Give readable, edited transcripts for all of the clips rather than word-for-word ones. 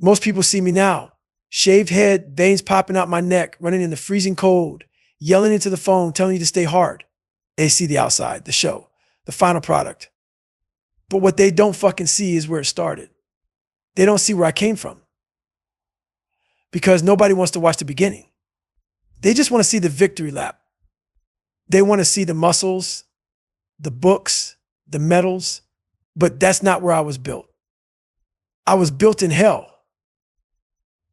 Most people see me now, shaved head, veins popping out my neck, running in the freezing cold, yelling into the phone, telling you to stay hard. They see the outside, the show, the final product. But what they don't fucking see is where it started. They don't see where I came from. Because nobody wants to watch the beginning. They just want to see the victory lap. They want to see the muscles, the books, the medals, but that's not where I was built. I was built in hell.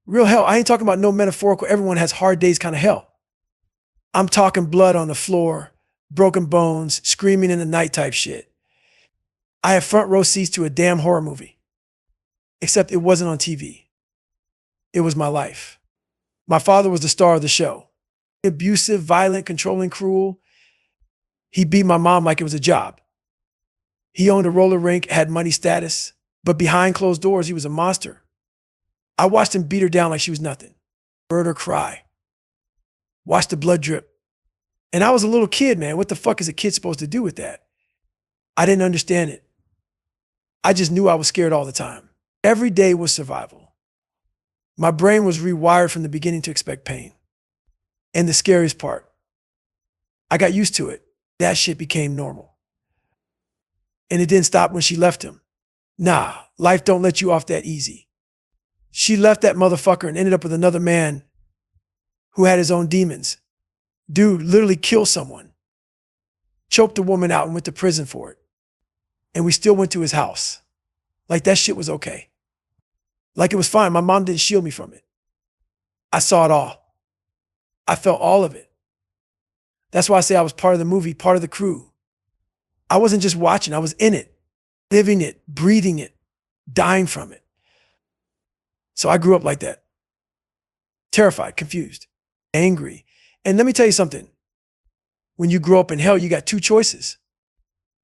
Real hell. I ain't talking about no metaphorical, everyone has hard days kind of hell. I'm talking blood on the floor, broken bones, screaming in the night type shit. I had front row seats to a damn horror movie. Except it wasn't on TV. It was my life. My father was the star of the show. Abusive, violent, controlling, cruel. He beat my mom like it was a job. He owned a roller rink, had money status, but behind closed doors, he was a monster. I watched him beat her down like she was nothing. Heard her cry. Watched the blood drip. And I was a little kid, man. What the fuck is a kid supposed to do with that? I didn't understand it. I just knew I was scared all the time. Every day was survival. My brain was rewired from the beginning to expect pain. And the scariest part, I got used to it. That shit became normal. And it didn't stop when she left him. Nah, life don't let you off that easy. She left that motherfucker and ended up with another man who had his own demons. Dude literally killed someone. Choked a woman out and went to prison for it. And we still went to his house. Like that shit was okay. Like it was fine. My mom didn't shield me from it. I saw it all. I felt all of it. That's why I say I was part of the movie, part of the crew. I wasn't just watching, I was in it, living it, breathing it, dying from it. So I grew up like that. Terrified, confused, angry. And let me tell you something. When you grow up in hell, you got two choices.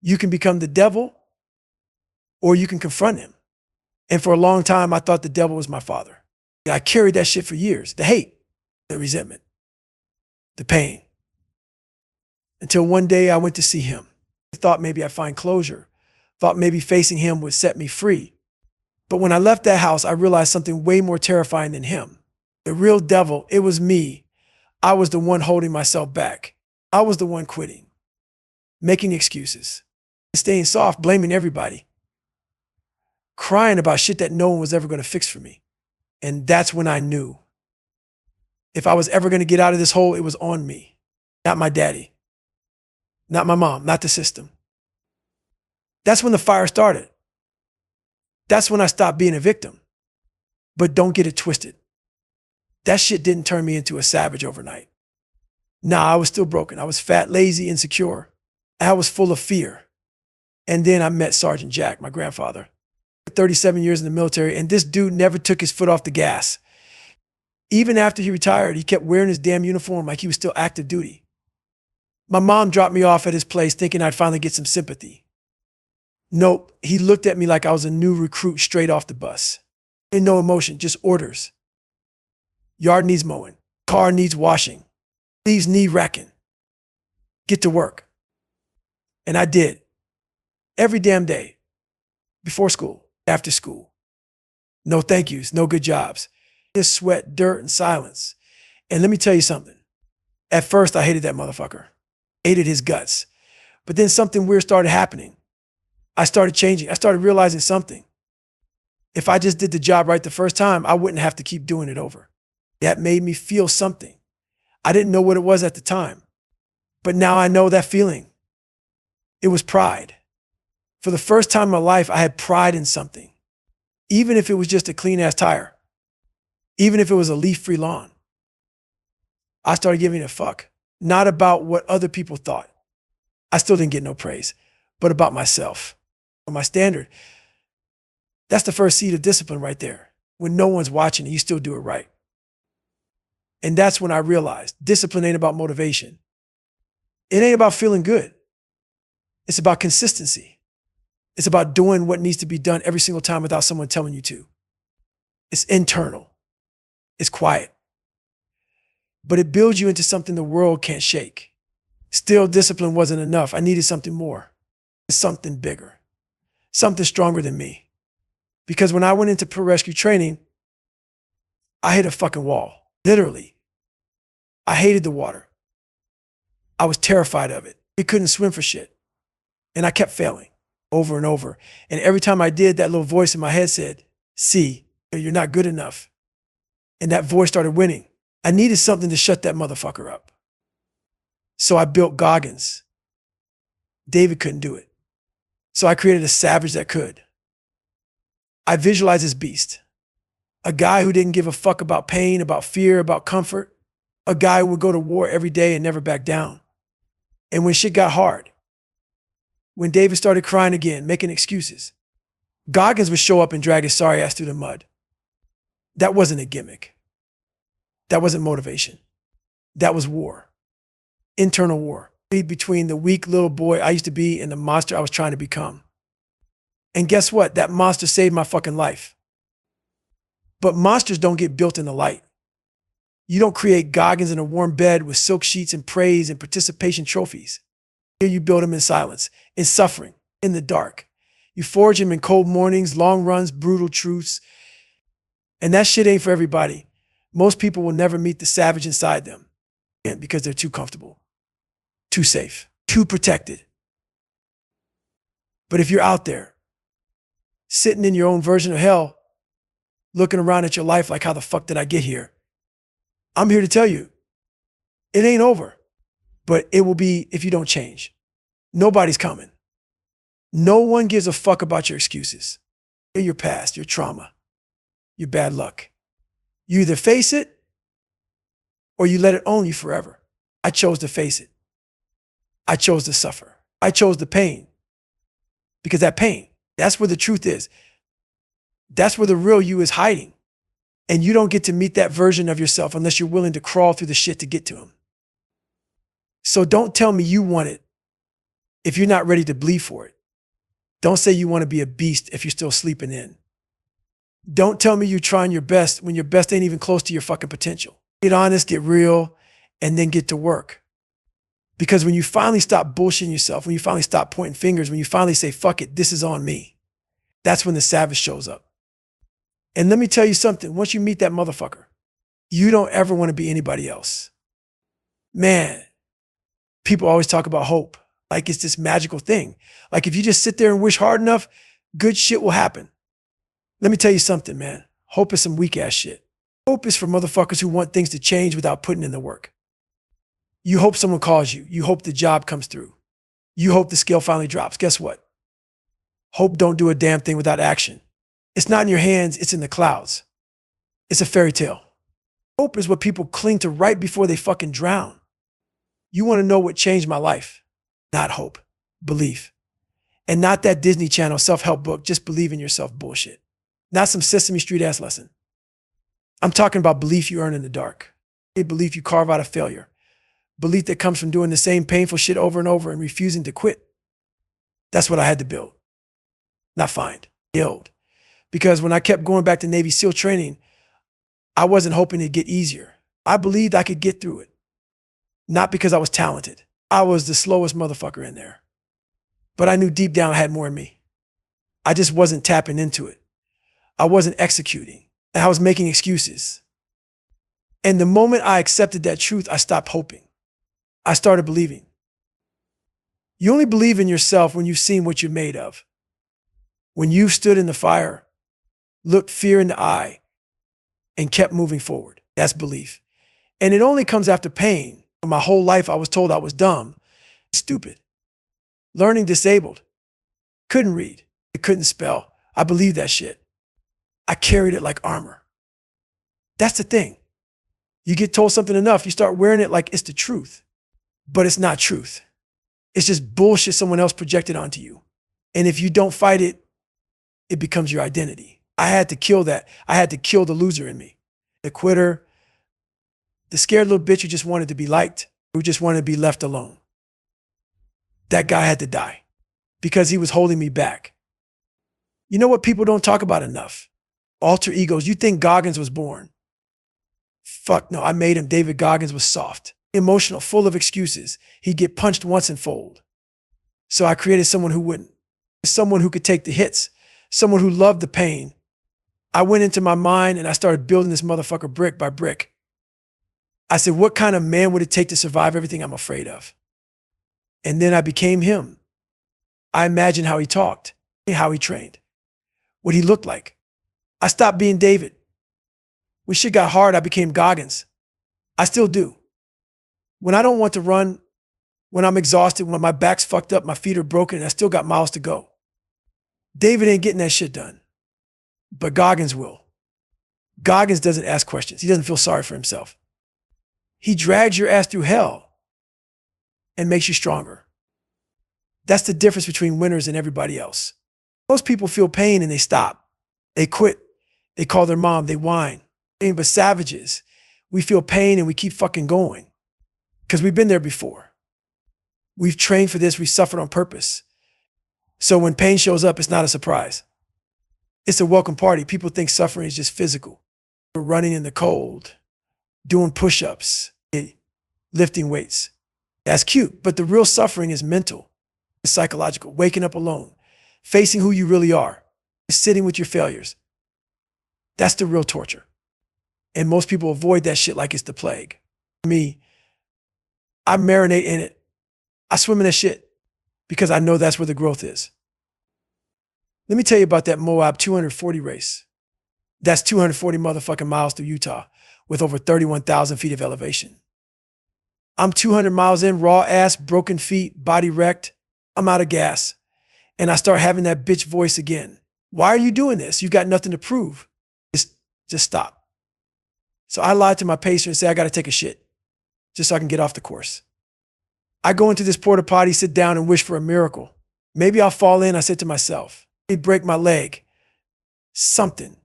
You can become the devil or you can confront him. And for a long time, I thought the devil was my father. I carried that shit for years. The hate, the resentment, the pain. Until one day I went to see him. I thought maybe I'd find closure. Thought maybe facing him would set me free. But when I left that house, I realized something way more terrifying than him. The real devil, it was me. I was the one holding myself back. I was the one quitting, making excuses, staying soft, blaming everybody, crying about shit that no one was ever going to fix for me. And that's when I knew if I was ever going to get out of this hole, it was on me, not my daddy, not my mom, not the system. That's when the fire started. That's when I stopped being a victim. But don't get it twisted. That shit didn't turn me into a savage overnight. Nah, I was still broken. I was fat, lazy, insecure. I was full of fear. And then I met Sergeant Jack, my grandfather. 37 years in the military, and this dude never took his foot off the gas. Even after he retired, he kept wearing his damn uniform like he was still active duty. My mom dropped me off at his place thinking I'd finally get some sympathy. Nope, he looked at me like I was a new recruit straight off the bus. And no emotion, just orders. Yard needs mowing. Car needs washing. Leaves need racking. Get to work. And I did. Every damn day. Before school, after school. No thank yous, no good jobs. Just sweat, dirt, and silence. And let me tell you something. At first, I hated that motherfucker. Hated his guts. But then something weird started happening. I started changing. I started realizing something. If I just did the job right the first time, I wouldn't have to keep doing it over. That made me feel something. I didn't know what it was at the time. But now I know that feeling. It was pride. For the first time in my life, I had pride in something. Even if it was just a clean-ass tire. Even if it was a leaf-free lawn. I started giving a fuck. Not about what other people thought. I still didn't get no praise. But about myself. My standard. That's the first seed of discipline right there. When no one's watching and you still do it right. And that's when I realized discipline ain't about motivation. It ain't about feeling good. It's about consistency. It's about doing what needs to be done every single time without someone telling you to. It's internal. It's quiet. But it builds you into something the world can't shake. Still, discipline wasn't enough. I needed something more. Something bigger. Something stronger than me. Because when I went into pararescue training, I hit a fucking wall. Literally. I hated the water. I was terrified of it. It couldn't swim for shit. And I kept failing over and over. And every time I did, that little voice in my head said, see, you're not good enough. And that voice started winning. I needed something to shut that motherfucker up. So I built Goggins. David couldn't do it. So I created a savage that could. I visualized this beast. A guy who didn't give a fuck about pain, about fear, about comfort. A guy who would go to war every day and never back down. And when shit got hard, when David started crying again, making excuses, Goggins would show up and drag his sorry ass through the mud. That wasn't a gimmick. That wasn't motivation. That was war. Internal war between the weak little boy I used to be and the monster I was trying to become. And guess what? That monster saved my fucking life. But monsters don't get built in the light. You don't create Goggins in a warm bed with silk sheets and praise and participation trophies. Here you build him in silence, in suffering, in the dark. You forge him in cold mornings, long runs, brutal truths. And that shit ain't for everybody. Most people will never meet the savage inside them because they're too comfortable, too safe, too protected. But if you're out there, sitting in your own version of hell, looking around at your life like, how the fuck did I get here? I'm here to tell you, it ain't over, but it will be if you don't change. Nobody's coming. No one gives a fuck about your excuses, your past, your trauma, your bad luck. You either face it or you let it own you forever. I chose to face it. I chose to suffer. I chose the pain because that pain, that's where the truth is. That's where the real you is hiding. And you don't get to meet that version of yourself unless you're willing to crawl through the shit to get to him. So don't tell me you want it if you're not ready to bleed for it. Don't say you want to be a beast if you're still sleeping in. Don't tell me you're trying your best when your best ain't even close to your fucking potential. Get honest, get real, and then get to work. Because when you finally stop bullshitting yourself, when you finally stop pointing fingers, when you finally say, fuck it, this is on me, that's when the savage shows up. And let me tell you something, once you meet that motherfucker, you don't ever want to be anybody else. Man, people always talk about hope like it's this magical thing. Like if you just sit there and wish hard enough, good shit will happen. Let me tell you something, man. Hope is some weak ass shit. Hope is for motherfuckers who want things to change without putting in the work. You hope someone calls you. You hope the job comes through. You hope the scale finally drops. Guess what? Hope don't do a damn thing without action. It's not in your hands, it's in the clouds. It's a fairy tale. Hope is what people cling to right before they fucking drown. You want to know what changed my life? Not hope, belief. And not that Disney Channel self-help book, just believe in yourself bullshit. Not some Sesame Street ass lesson. I'm talking about belief you earn in the dark. A belief you carve out of failure. Belief that comes from doing the same painful shit over and over and refusing to quit. That's what I had to build. Not find, build. Because when I kept going back to Navy SEAL training, I wasn't hoping it'd get easier. I believed I could get through it. Not because I was talented. I was the slowest motherfucker in there. But I knew deep down I had more in me. I just wasn't tapping into it. I wasn't executing. And I was making excuses. And the moment I accepted that truth, I stopped hoping. I started believing. You only believe in yourself when you've seen what you're made of. When you've stood in the fire, looked fear in the eye, and kept moving forward. That's belief. And it only comes after pain. My whole life I was told I was dumb, stupid, learning disabled, couldn't read, couldn't spell. I believed that shit. I carried it like armor. That's the thing. You get told something enough, you start wearing it like it's the truth. But it's not truth. It's just bullshit someone else projected onto you. And if you don't fight it, it becomes your identity. I had to kill that. I had to kill the loser in me, the quitter, the scared little bitch who just wanted to be liked, who just wanted to be left alone. That guy had to die because he was holding me back. You know what people don't talk about enough? Alter egos. You think Goggins was born. Fuck no, I made him. David Goggins was soft, emotional, full of excuses. He'd get punched once and fold. So I created someone who wouldn't. Someone who could take the hits. Someone who loved the pain I went into my mind and I started building this motherfucker brick by brick. I said, what kind of man would it take to survive everything I'm afraid of? And then I became him. I imagined how he talked, how he trained, what he looked like. I stopped being David. When shit got hard, I became Goggins. I still do. When I don't want to run, when I'm exhausted, when my back's fucked up, my feet are broken, and I still got miles to go. David ain't getting that shit done, but Goggins will. Goggins doesn't ask questions. He doesn't feel sorry for himself. He drags your ass through hell and makes you stronger. That's the difference between winners and everybody else. Most people feel pain and they stop. They quit. They call their mom. They whine. But savages, we feel pain and we keep fucking going because we've been there before. We've trained for this. We suffered on purpose. So when pain shows up, it's not a surprise. It's a welcome party. People think suffering is just physical. We're running in the cold, doing push-ups, lifting weights. That's cute, but the real suffering is mental. It's psychological. Waking up alone, facing who you really are, sitting with your failures. That's the real torture. And most people avoid that shit like it's the plague. Me, I marinate in it. I swim in that shit because I know that's where the growth is. Let me tell you about that Moab 240 race. That's 240 motherfucking miles through Utah with over 31,000 feet of elevation. I'm 200 miles in, raw ass, broken feet, body wrecked. I'm out of gas. And I start having that bitch voice again. Why are you doing this? You got nothing to prove. Just stop. So I lied to my pacer and said, I got to take a shit just so I can get off the course. I go into this porta potty, sit down and wish for a miracle. Maybe I'll fall in, I said to myself. Maybe break my leg. Something.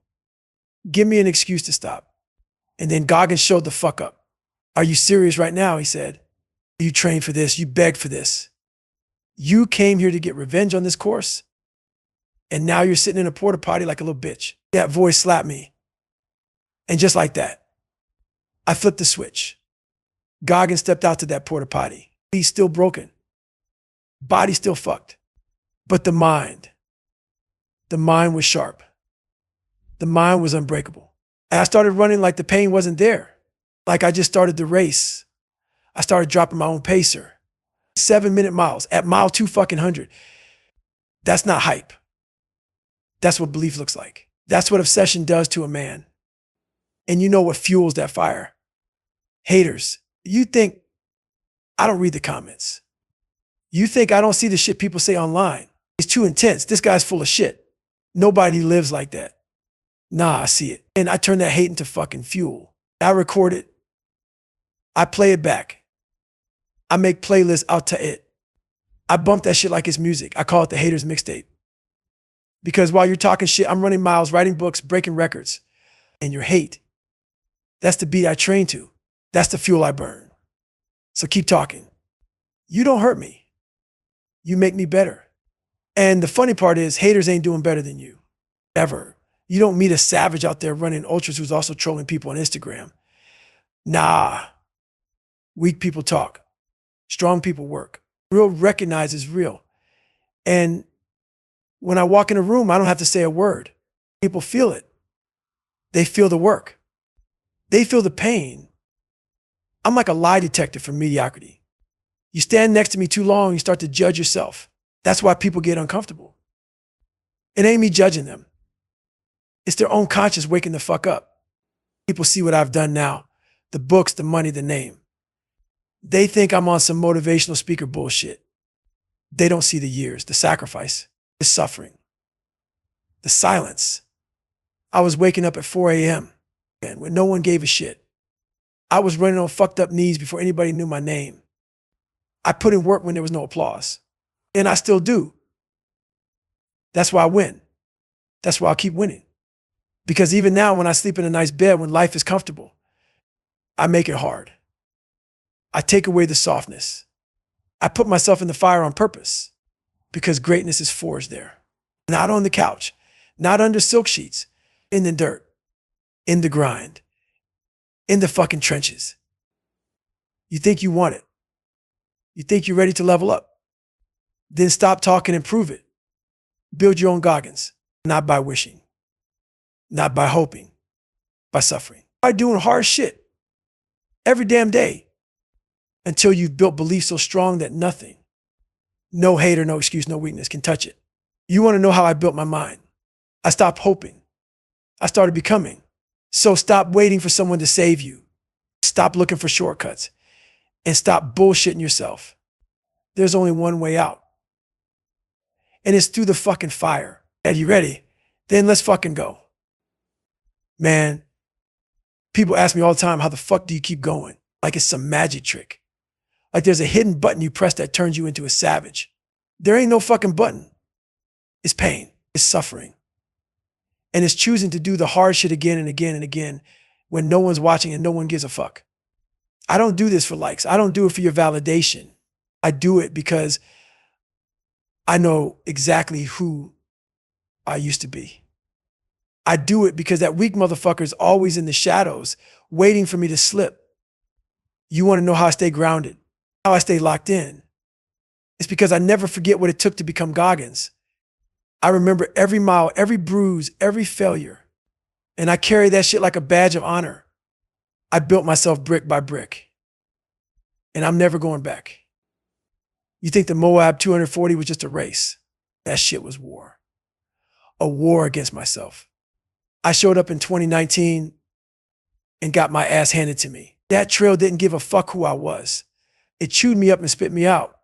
Give me an excuse to stop. And then Goggins showed the fuck up. Are you serious right now? He said. You trained for this. You begged for this. You came here to get revenge on this course. And now you're sitting in a porta potty like a little bitch. That voice slapped me. And just like that, I flipped the switch. Goggins stepped out to that porta potty. He's still broken. Body still fucked. But the mind was sharp. The mind was unbreakable. And I started running like the pain wasn't there. Like I just started the race. I started dropping my own pacer. 7-minute miles at mile 200. That's not hype. That's what belief looks like. That's what obsession does to a man. And you know what fuels that fire? Haters. You think I don't read the comments. You think I don't see the shit people say online. It's too intense. This guy's full of shit. Nobody lives like that. Nah, I see it. And I turn that hate into fucking fuel. I record it. I play it back. I make playlists out to it. I bump that shit like it's music. I call it the haters mixtape. Because while you're talking shit, I'm running miles, writing books, breaking records. And your hate, that's the beat I train to. That's the fuel I burn. So keep talking. You don't hurt me. You make me better. And the funny part is haters ain't doing better than you. Ever. You don't meet a savage out there running ultras who's also trolling people on Instagram. Nah. Weak people talk. Strong people work. Real recognizes real. And when I walk in a room, I don't have to say a word. People feel it. They feel the work. They feel the pain. I'm like a lie detector for mediocrity. You stand next to me too long, you start to judge yourself. That's why people get uncomfortable. It ain't me judging them. It's their own conscience waking the fuck up. People see what I've done now. The books, the money, the name. They think I'm on some motivational speaker bullshit. They don't see the years, the sacrifice, the suffering, the silence. I was waking up at 4 a.m. and when no one gave a shit. I was running on fucked up knees before anybody knew my name. I put in work when there was no applause. And I still do. That's why I win. That's why I'll keep winning. Because even now when I sleep in a nice bed, when life is comfortable, I make it hard. I take away the softness. I put myself in the fire on purpose because greatness is forged there. Not on the couch, not under silk sheets, in the dirt, in the grind, in the fucking trenches. You think you want it. You think you're ready to level up. Then stop talking and prove it. Build your own Goggins, not by wishing. Not by hoping, by suffering. By doing hard shit every damn day until you've built belief so strong that nothing, no hate or no excuse, no weakness can touch it. You want to know how I built my mind? I stopped hoping. I started becoming. So stop waiting for someone to save you. Stop looking for shortcuts and stop bullshitting yourself. There's only one way out. And it's through the fucking fire. Are you ready? Then let's fucking go. Man, people ask me all the time, how the fuck do you keep going? Like it's some magic trick. Like there's a hidden button you press that turns you into a savage. There ain't no fucking button. It's pain. It's suffering. And it's choosing to do the hard shit again and again and again when no one's watching and no one gives a fuck. I don't do this for likes. I don't do it for your validation. I do it because I know exactly who I used to be. I do it because that weak motherfucker is always in the shadows waiting for me to slip. You want to know how I stay grounded, how I stay locked in? It's because I never forget what it took to become Goggins. I remember every mile, every bruise, every failure. And I carry that shit like a badge of honor. I built myself brick by brick. And I'm never going back. You think the Moab 240 was just a race? That shit was war. A war against myself. I showed up in 2019 and got my ass handed to me. That trail didn't give a fuck who I was. It chewed me up and spit me out.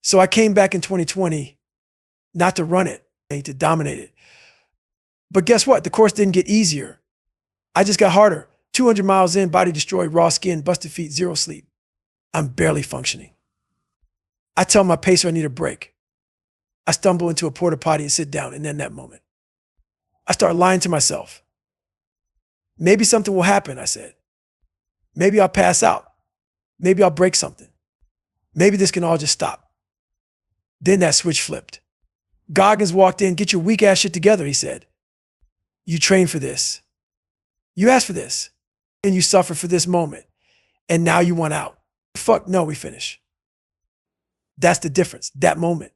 So I came back in 2020 not to run it, to dominate it. But guess what? The course didn't get easier. I just got harder. 200 miles in, body destroyed, raw skin, busted feet, zero sleep. I'm barely functioning. I tell my pacer I need a break. I stumble into a porta potty and sit down, and in that moment, I start lying to myself. Maybe something will happen, I said. Maybe I'll pass out. Maybe I'll break something. Maybe this can all just stop. Then that switch flipped. Goggins walked in. Get your weak ass shit together, he said. You trained for this. You asked for this. And you suffered for this moment. And now you want out. Fuck no, we finish. That's the difference, that moment.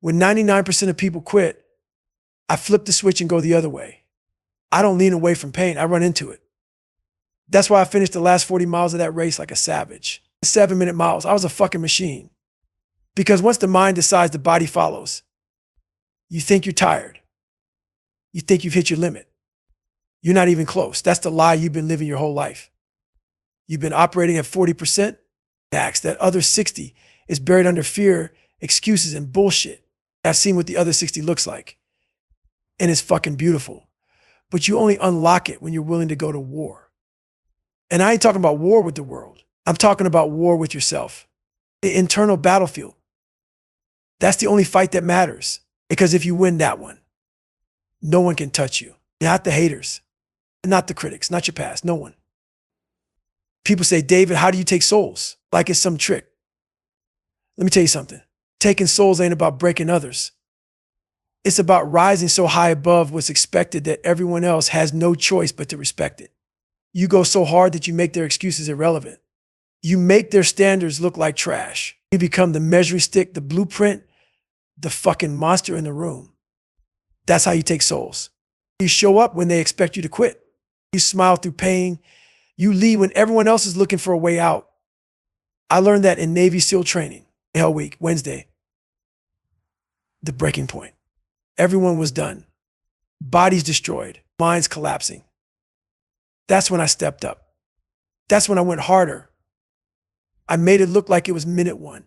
When 99% of people quit, I flip the switch and go the other way. I don't lean away from pain, I run into it. That's why I finished the last 40 miles of that race like a savage. 7-minute miles, I was a fucking machine. Because once the mind decides, the body follows. You think you're tired. You think you've hit your limit. You're not even close. That's the lie you've been living your whole life. You've been operating at 40% max. That other 60 is buried under fear, excuses, and bullshit. I've seen what the other 60 looks like. And it's fucking beautiful. But you only unlock it when you're willing to go to war. And I ain't talking about war with the world. I'm talking about war with yourself. The internal battlefield. That's the only fight that matters. Because if you win that one, no one can touch you. Not the haters, not the critics, not your past, no one. People say, David, how do you take souls? Like it's some trick. Let me tell you something. Taking souls ain't about breaking others. It's about rising so high above what's expected that everyone else has no choice but to respect it. You go so hard that you make their excuses irrelevant. You make their standards look like trash. You become the measuring stick, the blueprint, the fucking monster in the room. That's how you take souls. You show up when they expect you to quit. You smile through pain. You lead when everyone else is looking for a way out. I learned that in Navy SEAL training, Hell Week, Wednesday. The breaking point. Everyone was done. Bodies destroyed, minds collapsing. That's when I stepped up. That's when I went harder. I made it look like it was minute 1,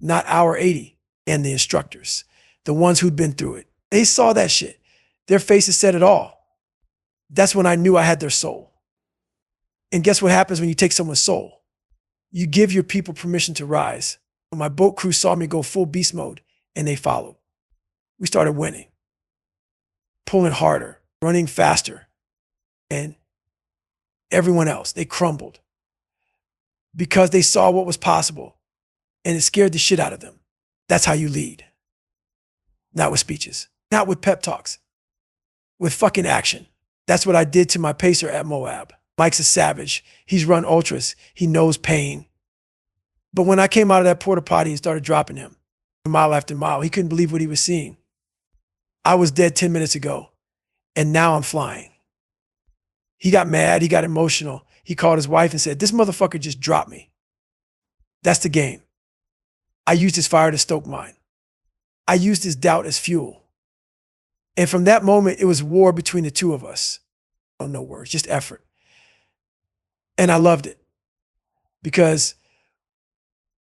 not hour 80. And the instructors, the ones who'd been through it, they saw that shit. Their faces said it all. That's when I knew I had their soul. And guess what happens when you take someone's soul? You give your people permission to rise. When my boat crew saw me go full beast mode, and they followed. We started winning, pulling harder, running faster. And everyone else, they crumbled because they saw what was possible and it scared the shit out of them. That's how you lead. Not with speeches, not with pep talks, with fucking action. That's what I did to my pacer at Moab. Mike's a savage. He's run ultras. He knows pain. But when I came out of that porta potty and started dropping him, mile after mile, he couldn't believe what he was seeing. I was dead 10 minutes ago, And now I'm flying. He got mad. He got emotional. He called his wife and said, this motherfucker just dropped me. That's the game. I used his fire to stoke mine. I used his doubt as fuel. And from that moment, it was war between the two of us. Oh, no words, just effort. And I loved it because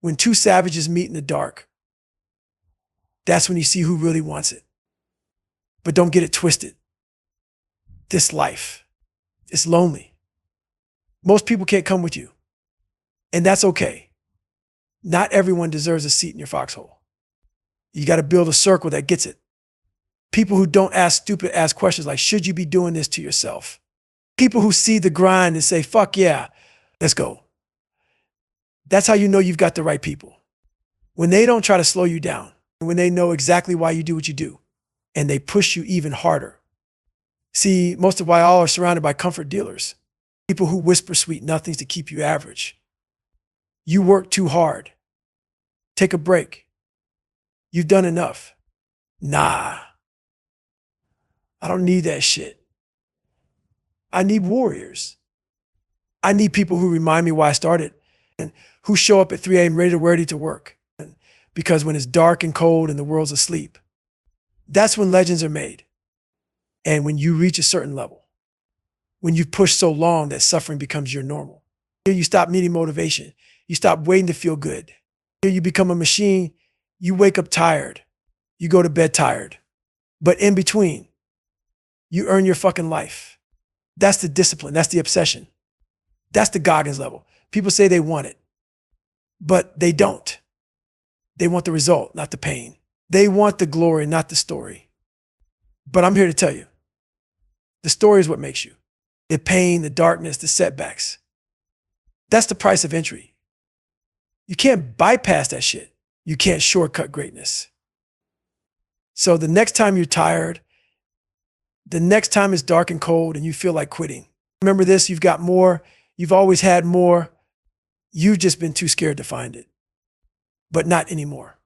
when two savages meet in the dark, that's when you see who really wants it. But don't get it twisted. This life, it's lonely. Most people can't come with you. And that's okay. Not everyone deserves a seat in your foxhole. You got to build a circle that gets it. People who don't ask stupid ass questions like, should you be doing this to yourself? People who see the grind and say, fuck yeah, let's go. That's how you know you've got the right people. When they don't try to slow you down, when they know exactly why you do what you do, and they push you even harder. See, most of why all are surrounded by comfort dealers, people who whisper sweet nothings to keep you average. You work too hard. Take a break. You've done enough. Nah, I don't need that shit. I need warriors. I need people who remind me why I started and who show up at 3 a.m. ready to work. Because when it's dark and cold and the world's asleep, that's when legends are made. And when you reach a certain level, when you push so long that suffering becomes your normal, you stop needing motivation. You stop waiting to feel good. You become a machine. You wake up tired. You go to bed tired. But in between, you earn your fucking life. That's the discipline. That's the obsession. That's the Goggins level. People say they want it, but they don't. They want the result, not the pain. They want the glory, not the story. But I'm here to tell you, the story is what makes you. The pain, the darkness, the setbacks. That's the price of entry. You can't bypass that shit. You can't shortcut greatness. So the next time you're tired, the next time it's dark and cold and you feel like quitting, remember this, you've got more. You've always had more. You've just been too scared to find it. But not anymore.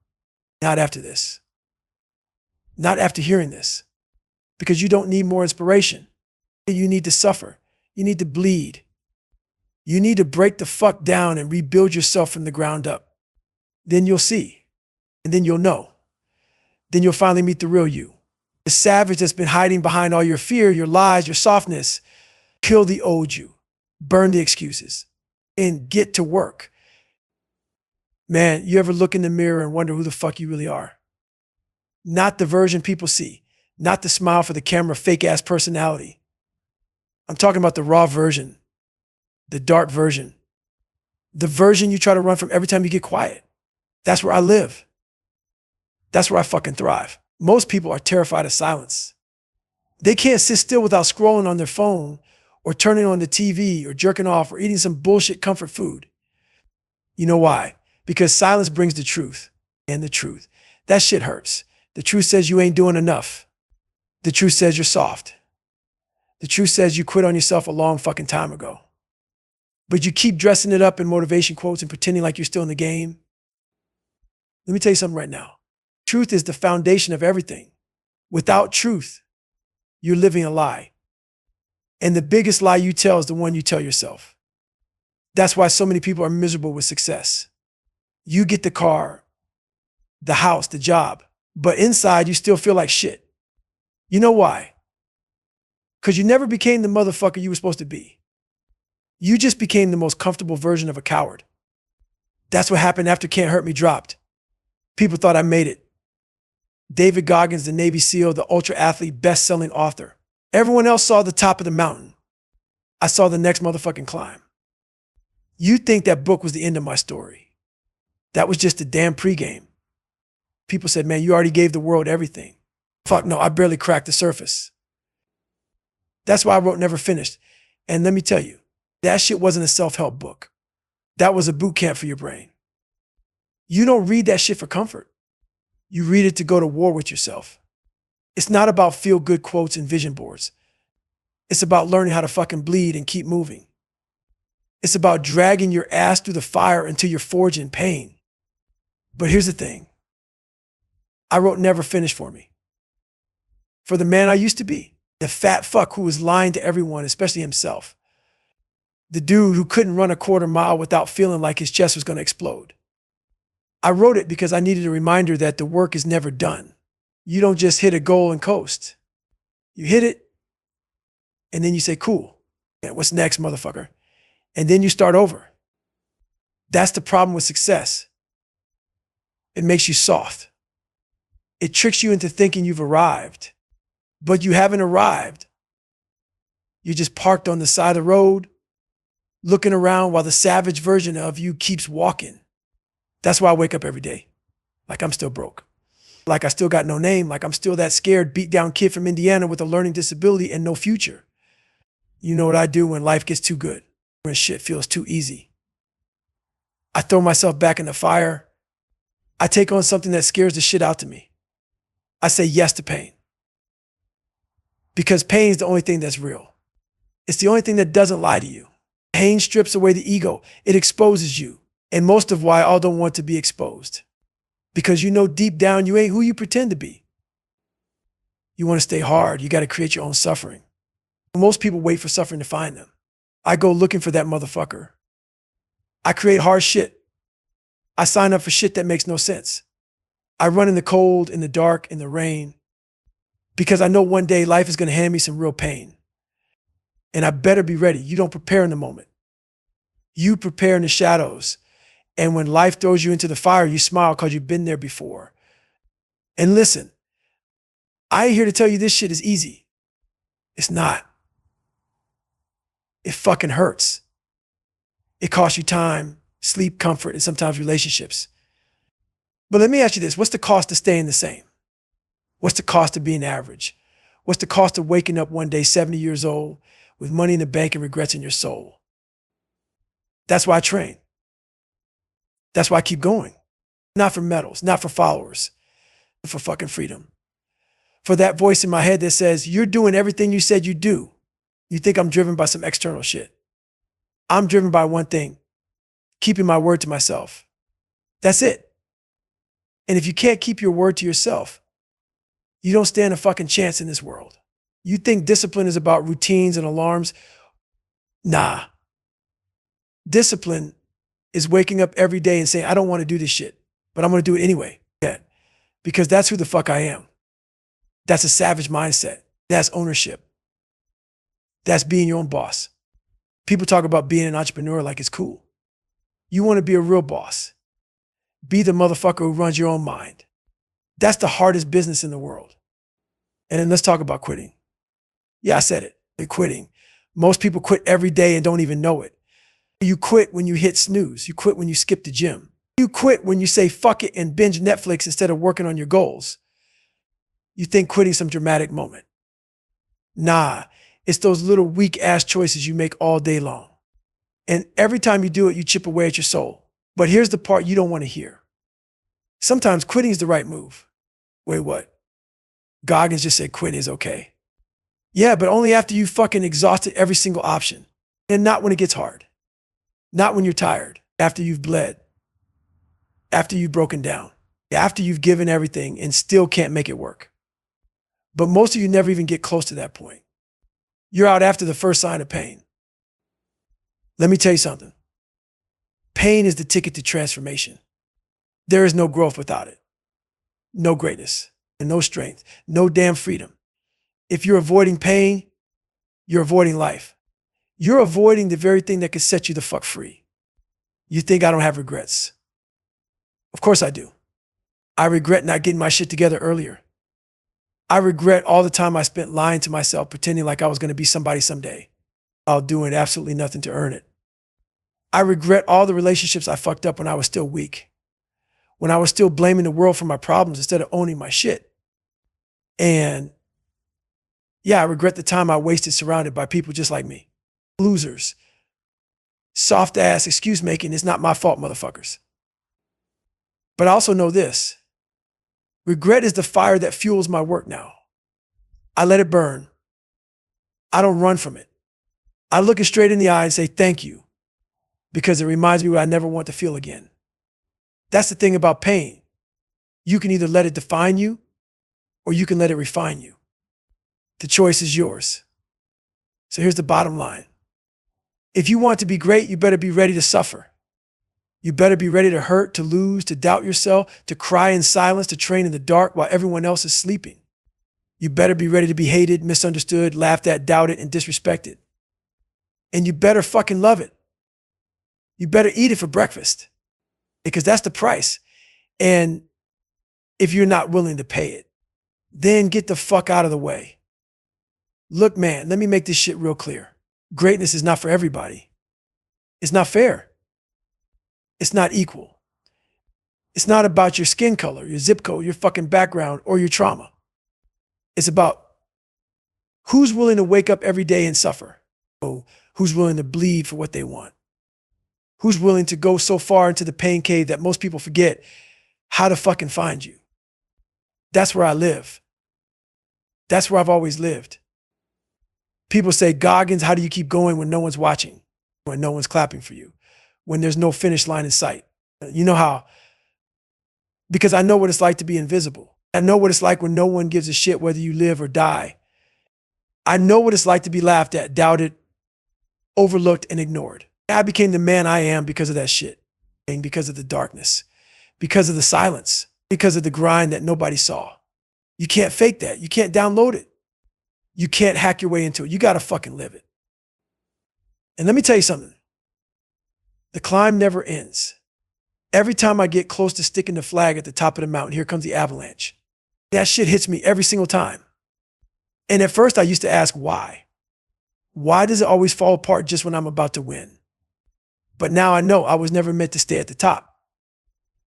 Not after this. Not after hearing this. Because you don't need more inspiration. You need to suffer. You need to bleed. You need to break the fuck down and rebuild yourself from the ground up. Then you'll see. And then you'll know. Then you'll finally meet the real you. The savage that's been hiding behind all your fear, your lies, your softness. Kill the old you. Burn the excuses. And get to work. Man, you ever look in the mirror and wonder who the fuck you really are? Not the version people see. Not the smile for the camera, fake ass personality. I'm talking about the raw version. The dark version. The version you try to run from every time you get quiet. That's where I live. That's where I fucking thrive. Most people are terrified of silence. They can't sit still without scrolling on their phone or turning on the TV or jerking off or eating some bullshit comfort food. You know why? Because silence brings the truth. And the truth. That shit hurts. The truth says you ain't doing enough. The truth says you're soft. The truth says you quit on yourself a long fucking time ago. But you keep dressing it up in motivation quotes and pretending like you're still in the game. Let me tell you something right now. Truth is the foundation of everything. Without truth, you're living a lie. And the biggest lie you tell is the one you tell yourself. That's why so many people are miserable with success. You get the car, the house, the job, but inside you still feel like shit. You know why? Because you never became the motherfucker you were supposed to be. You just became the most comfortable version of a coward. That's what happened after Can't Hurt Me dropped. People thought I made it. David Goggins, the Navy SEAL, the ultra athlete, best-selling author. Everyone else saw the top of the mountain. I saw the next motherfucking climb. You think that book was the end of my story. That was just a damn pregame. People said, man, you already gave the world everything. Fuck no, I barely cracked the surface. That's why I wrote Never Finished. And let me tell you, that shit wasn't a self-help book. That was a boot camp for your brain. You don't read that shit for comfort. You read it to go to war with yourself. It's not about feel-good quotes and vision boards. It's about learning how to fucking bleed and keep moving. It's about dragging your ass through the fire until you're forged in pain. But here's the thing. I wrote Never Finished for me. For the man I used to be. The fat fuck who was lying to everyone, especially himself. The dude who couldn't run a quarter mile without feeling like his chest was going to explode. I wrote it because I needed a reminder that the work is never done. You don't just hit a goal and coast. You hit it, and then you say, cool. Yeah, what's next, motherfucker? And then you start over. That's the problem with success. It makes you soft. It tricks you into thinking you've arrived, but you haven't arrived. You're just parked on the side of the road, looking around while the savage version of you keeps walking. That's why I wake up every day, like I'm still broke, like I still got no name, like I'm still that scared, beat down kid from Indiana with a learning disability and no future. You know what I do when life gets too good, when shit feels too easy? I throw myself back in the fire. I take on something that scares the shit out to me. I say yes to pain. Because pain is the only thing that's real. It's the only thing that doesn't lie to you. Pain strips away the ego. It exposes you. And most of why all don't want to be exposed. Because you know deep down you ain't who you pretend to be. You want to stay hard. You got to create your own suffering. Most people wait for suffering to find them. I go looking for that motherfucker. I create hard shit. I sign up for shit that makes no sense. I run in the cold, in the dark, in the rain. Because I know one day life is going to hand me some real pain. And I better be ready. You don't prepare in the moment. You prepare in the shadows. And when life throws you into the fire, you smile because you've been there before. And listen, I ain't here to tell you this shit is easy. It's not. It fucking hurts. It costs you time, sleep, comfort, and sometimes relationships. But let me ask you this. What's the cost of staying the same? What's the cost of being average? What's the cost of waking up one day 70 years old with money in the bank and regrets in your soul? That's why I train. That's why I keep going. Not for medals, not for followers, but for fucking freedom. For that voice in my head that says, you're doing everything you said you do. You think I'm driven by some external shit. I'm driven by one thing, keeping my word to myself. That's it. And if you can't keep your word to yourself, you don't stand a fucking chance in this world. You think discipline is about routines and alarms? Nah. Discipline is waking up every day and saying, I don't want to do this shit, but I'm going to do it anyway. Yeah. Because that's who the fuck I am. That's a savage mindset. That's ownership. That's being your own boss. People talk about being an entrepreneur like it's cool. You want to be a real boss. Be the motherfucker who runs your own mind. That's the hardest business in the world. And then let's talk about quitting. Yeah, I said it. Quitting. Most people quit every day and don't even know it. You quit when you hit snooze. You quit when you skip the gym. You quit when you say fuck it and binge Netflix instead of working on your goals. You think quitting some dramatic moment. Nah, it's those little weak ass choices you make all day long. And every time you do it, you chip away at your soul. But here's the part you don't want to hear. Sometimes quitting is the right move. Wait, what? Goggins just said quitting is okay. Yeah, but only after you fucking exhausted every single option. And not when it gets hard. Not when you're tired, after you've bled, after you've broken down, after you've given everything and still can't make it work. But most of you never even get close to that point. You're out after the first sign of pain. Let me tell you something. Pain is the ticket to transformation. There is no growth without it. No greatness and no strength, no damn freedom. If you're avoiding pain, you're avoiding life. You're avoiding the very thing that could set you the fuck free. You think I don't have regrets? Of course I do. I regret not getting my shit together earlier. I regret all the time I spent lying to myself, pretending like I was going to be somebody someday, while doing absolutely nothing to earn it. I regret all the relationships I fucked up when I was still weak, when I was still blaming the world for my problems instead of owning my shit. And yeah, I regret the time I wasted surrounded by people just like me. Losers. Soft ass excuse making is not my fault, motherfuckers. But I also know this. Regret is the fire that fuels my work now. I let it burn. I don't run from it. I look it straight in the eye and say thank you, because it reminds me what I never want to feel again. That's the thing about pain. You can either let it define you or you can let it refine you. The choice is yours. So here's the bottom line. If you want to be great, you better be ready to suffer. You better be ready to hurt, to lose, to doubt yourself, to cry in silence, to train in the dark while everyone else is sleeping. You better be ready to be hated, misunderstood, laughed at, doubted, and disrespected. And you better fucking love it. You better eat it for breakfast because that's the price. And if you're not willing to pay it, then get the fuck out of the way. Look, man, let me make this shit real clear. Greatness is not for everybody. It's not fair. It's not equal. It's not about your skin color, your zip code, your fucking background, or your trauma. It's about who's willing to wake up every day and suffer. Who's willing to bleed for what they want. Who's willing to go so far into the pain cave that most people forget how to fucking find you. That's where I live. That's where I've always lived. People say, Goggins, how do you keep going when no one's watching? When no one's clapping for you? When there's no finish line in sight? You know how? Because I know what it's like to be invisible. I know what it's like when no one gives a shit whether you live or die. I know what it's like to be laughed at, doubted, overlooked, and ignored. I became the man I am because of that shit. And because of the darkness. Because of the silence. Because of the grind that nobody saw. You can't fake that. You can't download it. You can't hack your way into it. You got to fucking live it. And let me tell you something. The climb never ends. Every time I get close to sticking the flag at the top of the mountain, here comes the avalanche. That shit hits me every single time. And at first I used to ask why. Why does it always fall apart just when I'm about to win? But now I know I was never meant to stay at the top.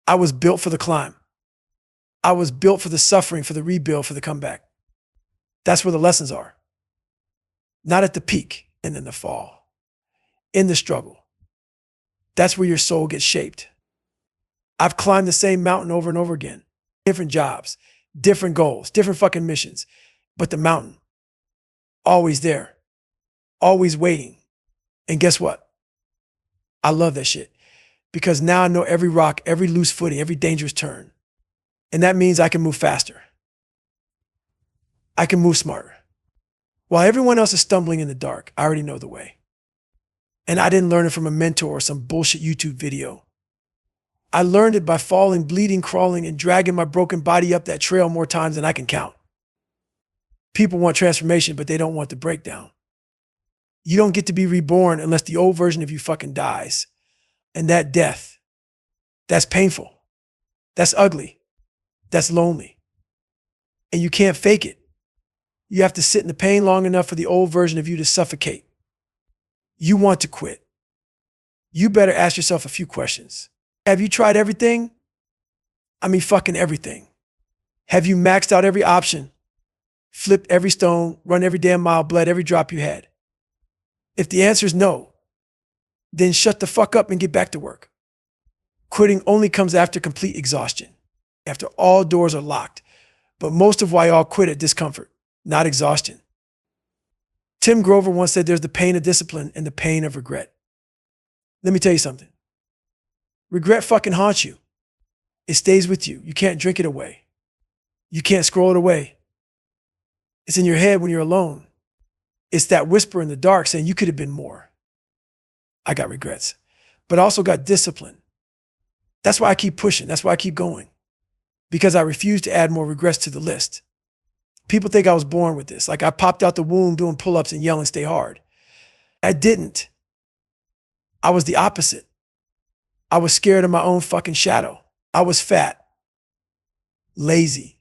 I was built for the climb. I was built for the suffering, for the rebuild, for the comeback. That's where the lessons are. Not at the peak and in the fall. In the struggle. That's where your soul gets shaped. I've climbed the same mountain over and over again. Different jobs, different goals, different fucking missions. But the mountain, always there, always waiting. And guess what? I love that shit. Because now I know every rock, every loose footing, every dangerous turn. And that means I can move faster. I can move smarter. While everyone else is stumbling in the dark, I already know the way. And I didn't learn it from a mentor or some bullshit YouTube video. I learned it by falling, bleeding, crawling, and dragging my broken body up that trail more times than I can count. People want transformation, but they don't want the breakdown. You don't get to be reborn unless the old version of you fucking dies. And that death, that's painful. That's ugly. That's lonely. And you can't fake it. You have to sit in the pain long enough for the old version of you to suffocate. You want to quit. You better ask yourself a few questions. Have you tried everything? I mean, fucking everything. Have you maxed out every option? Flipped every stone, run every damn mile, bled every drop you had? If the answer is no, then shut the fuck up and get back to work. Quitting only comes after complete exhaustion, after all doors are locked. But most of why y'all quit at discomfort, not exhaustion. Tim Grover once said there's the pain of discipline and the pain of regret. Let me tell you something. Regret fucking haunts you. It stays with you. You can't drink it away. You can't scroll it away. It's in your head when you're alone. It's that whisper in the dark saying you could have been more. I got regrets, but I also got discipline. That's why I keep pushing. That's why I keep going. Because I refuse to add more regrets to the list. People think I was born with this. Like I popped out the womb doing pull-ups and yelling, stay hard. I didn't. I was the opposite. I was scared of my own fucking shadow. I was fat, lazy,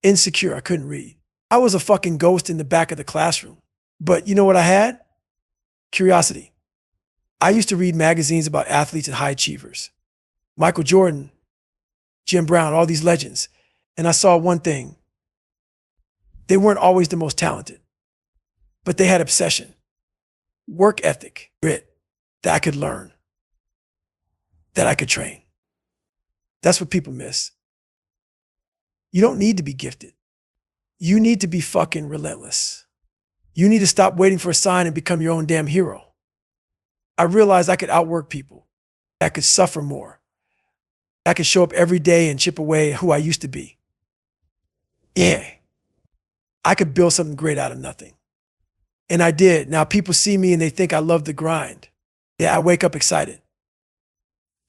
insecure. I couldn't read. I was a fucking ghost in the back of the classroom. But you know what I had? Curiosity. I used to read magazines about athletes and high achievers. Michael Jordan, Jim Brown, all these legends. And I saw one thing. They weren't always the most talented, but they had obsession, work ethic, grit that I could learn, that I could train. That's what people miss. You don't need to be gifted. You need to be fucking relentless. You need to stop waiting for a sign and become your own damn hero. I realized I could outwork people. I could suffer more. I could show up every day and chip away at who I used to be. Yeah. I could build something great out of nothing. And I did. Now people see me and they think I love the grind. Yeah, I wake up excited.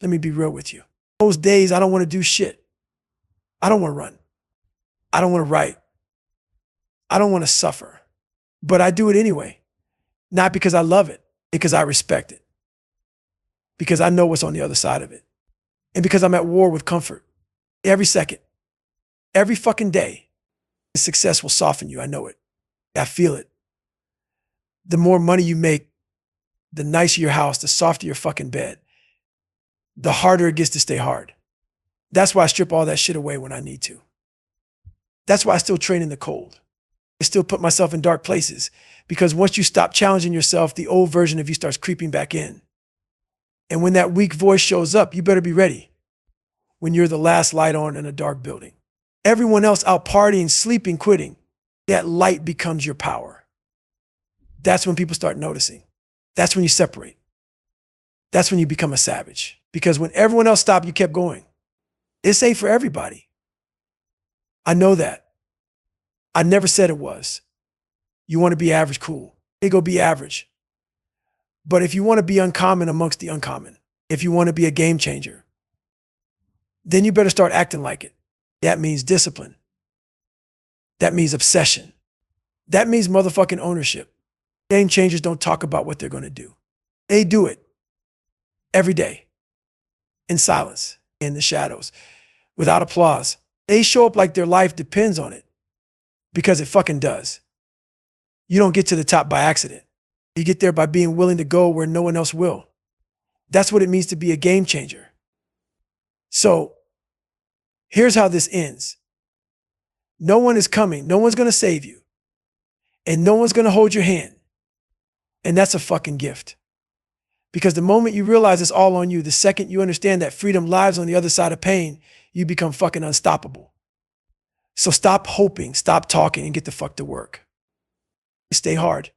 Let me be real with you. Those days, I don't want to do shit. I don't want to run. I don't want to write. I don't want to suffer. But I do it anyway. Not because I love it, because I respect it. Because I know what's on the other side of it. And because I'm at war with comfort. Every second, every fucking day, success will soften you. I know it. I feel it. The more money you make, the nicer your house, the softer your fucking bed, the harder it gets to stay hard. That's why I strip all that shit away when I need to. That's why I still train in the cold. I still put myself in dark places, because once you stop challenging yourself, the old version of you starts creeping back in. And when that weak voice shows up, you better be ready. When you're the last light on in a dark building, everyone else out partying, sleeping, quitting, that light becomes your power. That's when people start noticing. That's when you separate. That's when you become a savage. Because when everyone else stopped, you kept going. This ain't for everybody. I know that. I never said it was. You want to be average, cool. Hey, go be average. But if you want to be uncommon amongst the uncommon, if you want to be a game changer, then you better start acting like it. That means discipline. That means obsession. That means motherfucking ownership. Game changers don't talk about what they're going to do. They do it every day in silence, in the shadows, without applause. They show up like their life depends on it, because it fucking does. You don't get to the top by accident. You get there by being willing to go where no one else will. That's what it means to be a game changer. So here's how this ends. No one is coming. No one's going to save you. And no one's going to hold your hand. And that's a fucking gift. Because the moment you realize it's all on you, the second you understand that freedom lies on the other side of pain, you become fucking unstoppable. So stop hoping, stop talking, and get the fuck to work. Stay hard.